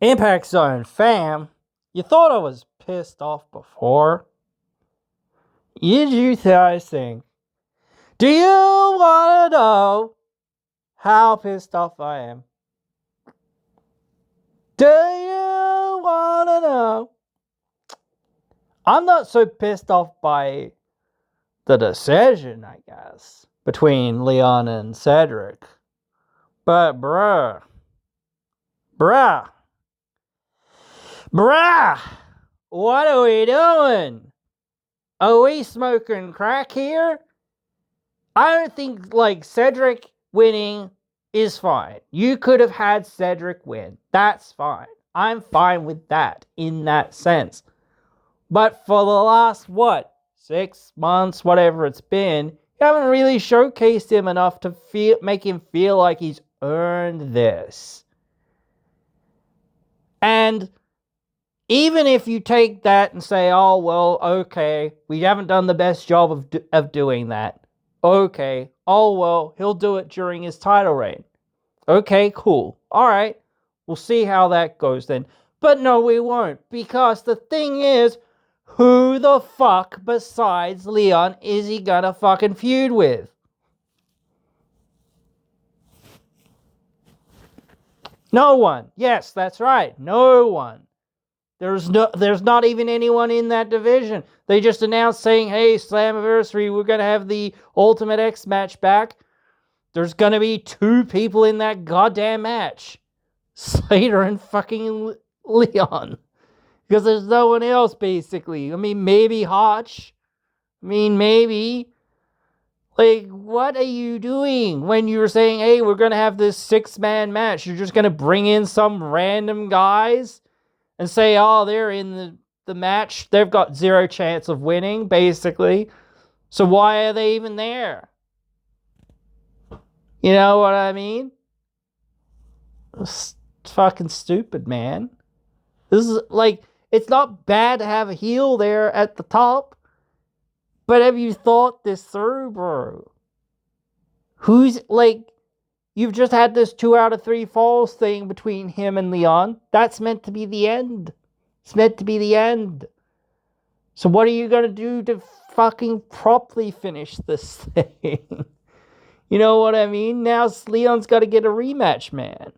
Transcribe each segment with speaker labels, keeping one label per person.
Speaker 1: Impact Zone fam, you thought I was pissed off before? Did you guys think? Do you want to know how pissed off I am? Do you want to know? I'm not so pissed off by the decision, I guess, between Leon and Cedric. But bruh, what are we doing? Are we smoking crack here? I don't think, Cedric winning is fine. You could have had Cedric win. That's fine. I'm fine with that in that sense. But for the last, 6 months, whatever it's been, you haven't really showcased him enough to make him feel like he's earned this. And even if you take that and say, oh, well, okay, we haven't done the best job of doing that. Okay, oh, well, he'll do it during his title reign. Okay, cool. All right, we'll see how that goes then. But no, we won't. Because the thing is, who the fuck besides Leon is he gonna fucking feud with? No one. Yes, that's right. No one. There's not even anyone in that division. They just announced saying, hey, Slammiversary, we're going to have the Ultimate X match back. There's going to be 2 people in that goddamn match. Slater and fucking Leon. Because there's no one else, basically. I mean, maybe Hotch. Maybe. Like, what are you doing when you're saying, hey, we're going to have this 6-man match? You're just going to bring in some random guys and say, oh, they're in the match. They've got 0 chance of winning, basically. So why are they even there? You know what I mean? It's fucking stupid, man. This is it's not bad to have a heel there at the top. But have you thought this through, bro? You've just had this 2 out of 3 falls thing between him and Leon. That's meant to be the end. It's meant to be the end. So what are you going to do to fucking properly finish this thing? You know what I mean? Now Leon's got to get a rematch, man.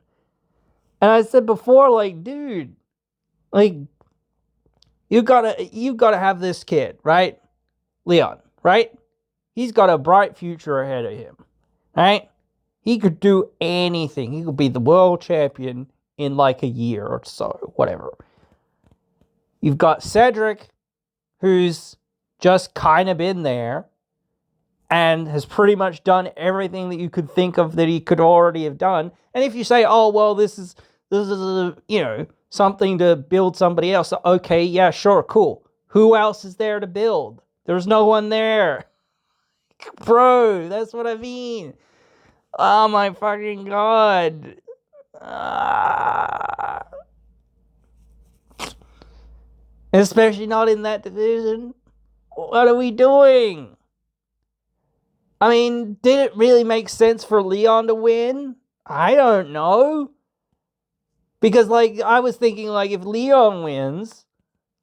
Speaker 1: And I said before, dude, you gotta have this kid, right? Leon, right? He's got a bright future ahead of him, right? He could do anything. He could be the world champion in a year or so, whatever. You've got Cedric, who's just kind of been there and has pretty much done everything that you could think of that he could already have done. And if you say, oh, well, this is something to build somebody else. Okay, yeah, sure, cool. Who else is there to build? There's no one there. Bro, that's what I mean. Oh my fucking god. Especially not in that division. What are we doing? I mean, did it really make sense for Leon to win? I don't know. Because, I was thinking, if Leon wins,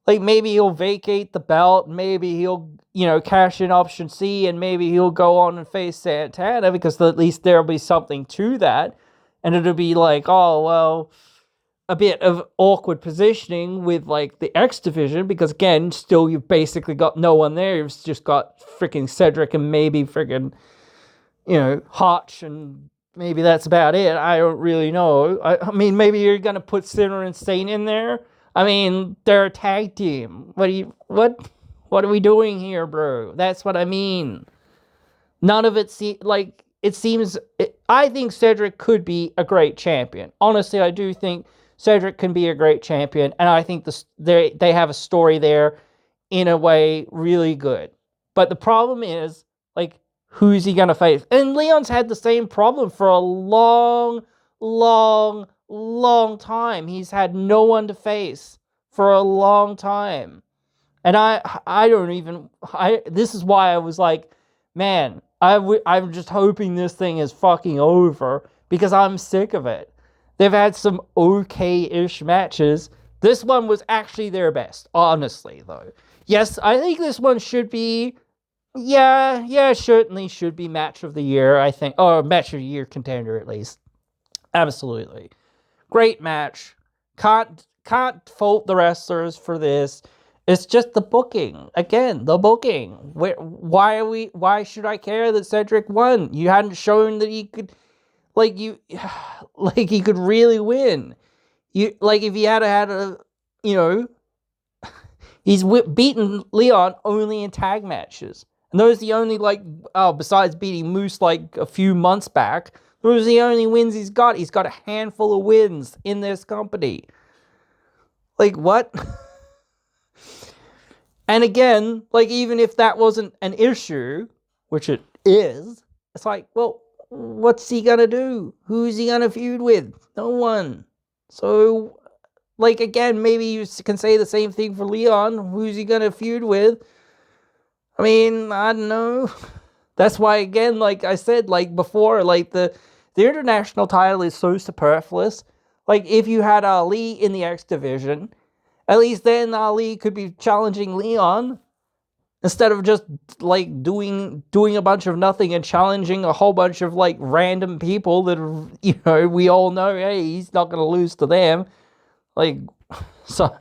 Speaker 1: maybe he'll vacate the belt, maybe he'll, cash in option C, and maybe he'll go on and face Santana, because at least there'll be something to that. And it'll be oh, well, a bit of awkward positioning with, the X division, because, again, still you've basically got no one there. You've just got freaking Cedric and maybe freaking, Hotch, and maybe that's about it. I don't really know. I mean, maybe you're going to put Sinner and Stain in there. I mean, they're a tag team. What are we doing here, bro? That's what I mean. None of it seems... I think Cedric could be a great champion. Honestly, I do think Cedric can be a great champion, and I think they have a story there in a way really good. But the problem is, who's he going to face? And Leon's had the same problem for a long, long, long time. He's had no one to face for a long time. And this is why I was I'm just hoping this thing is fucking over, because I'm sick of it. They've had some okay-ish matches. This one was actually their best, honestly, though. Yes, I think this one should be, certainly should be match of the year, I think. Or match of the year contender, at least. Absolutely. Great match. Can't fault the wrestlers for this. It's just the booking. Again, the booking. Why should I care that Cedric won? You hadn't shown that he could, he could really win. If he had a, he's beaten Leon only in tag matches. And those are the only, besides beating Moose, a few months back, those are the only wins he's got. He's got a handful of wins in this company. What? And again, even if that wasn't an issue, which it is, it's well, what's he gonna do? Who's he gonna feud with? No one. So, again, maybe you can say the same thing for Leon. Who's he gonna feud with? I mean, I don't know. That's why, again, like I said, before, the international title is so superfluous. If you had Ali in the X division, at least then Ali could be challenging Leon instead of just doing a bunch of nothing and challenging a whole bunch of random people that we all know, hey, he's not gonna lose to them. So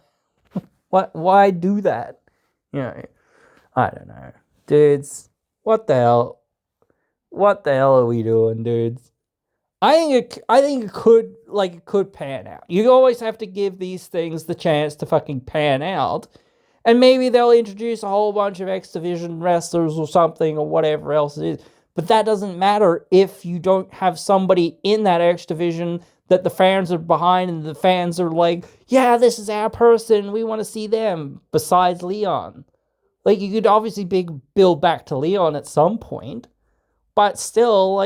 Speaker 1: why do that? I don't know, dudes. What the hell? What the hell are we doing, dudes? I think it could pan out. You always have to give these things the chance to fucking pan out. And maybe they'll introduce a whole bunch of X Division wrestlers or something or whatever else it is. But that doesn't matter if you don't have somebody in that X Division that the fans are behind and the fans are yeah, this is our person. We want to see them besides Leon. You could obviously build back to Leon at some point. But still,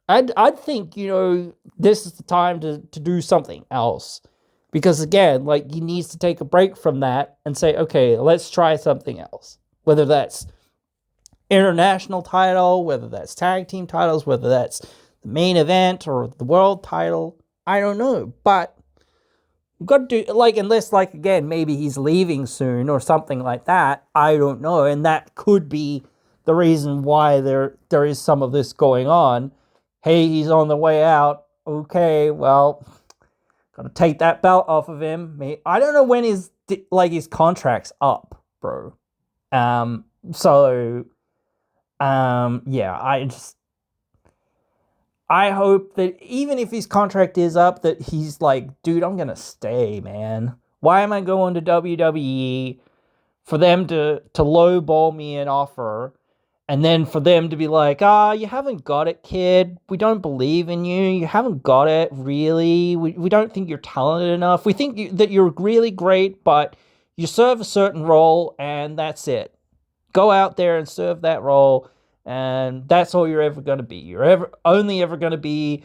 Speaker 1: I'd think, this is the time to do something else. Because again, he needs to take a break from that and say, okay, let's try something else. Whether that's international title, whether that's tag team titles, whether that's the main event or the world title, I don't know. But we've got to do, unless, again, maybe he's leaving soon or something like that. I don't know. And that could be the reason why there is some of this going on. Hey, he's on the way out. Okay, well, gotta take that belt off of him. I don't know when his contract's up, bro. Yeah, I hope that even if his contract is up, that he's dude, I'm gonna stay, man. Why am I going to WWE for them to lowball me an offer? And then for them to be you haven't got it, kid. We don't believe in you. You haven't got it, really. We don't think you're talented enough. We think that you're really great, but you serve a certain role, and that's it. Go out there and serve that role, and that's all you're ever going to be. You're only ever going to be,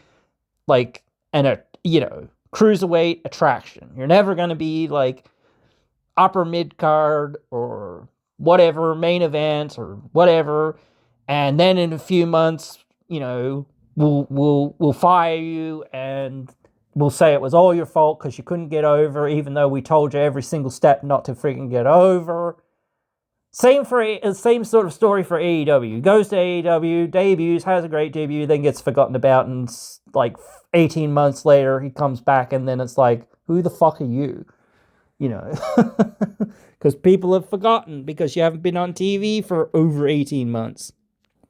Speaker 1: cruiserweight attraction. You're never going to be, upper mid-card or whatever, main event or whatever, and then in a few months, we'll fire you and we'll say it was all your fault because you couldn't get over, even though we told you every single step not to freaking get over. Same sort of story for AEW. Goes to AEW, debuts, has a great debut, then gets forgotten about, and 18 months later he comes back, and then it's who the fuck are you? Because people have forgotten because you haven't been on TV for over 18 months.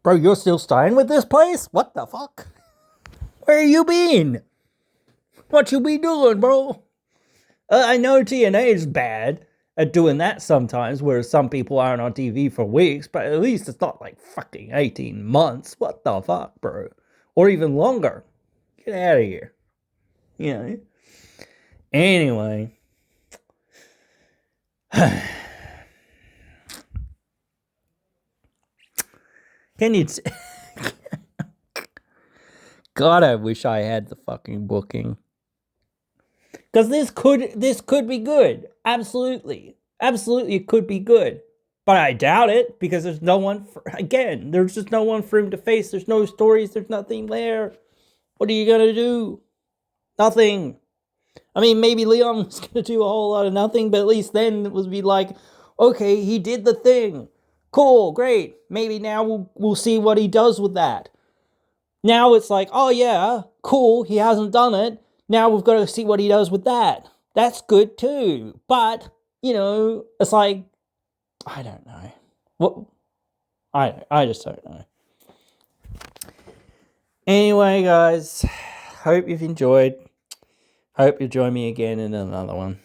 Speaker 1: Bro, you're still staying with this place? What the fuck? Where you been? What you be doing, bro? I know TNA is bad at doing that sometimes, where some people aren't on TV for weeks, but at least it's not fucking 18 months. What the fuck, bro? Or even longer. Get out of here. Anyway. Can you God, I wish I had the fucking booking. Because this could be good. Absolutely it could be good. But I doubt it, because there's no one there's just no one for him to face. There's no stories, there's nothing there. What are you gonna do? Nothing. I mean, maybe Leon was going to do a whole lot of nothing, but at least then it would be like, okay, he did the thing. Cool, great. Maybe now we'll see what he does with that. Now it's like, oh yeah, cool, he hasn't done it. Now we've got to see what he does with that. That's good too. But, it's like, I don't know. What? I just don't know. Anyway, guys, hope you've enjoyed. Hope you'll join me again in another one.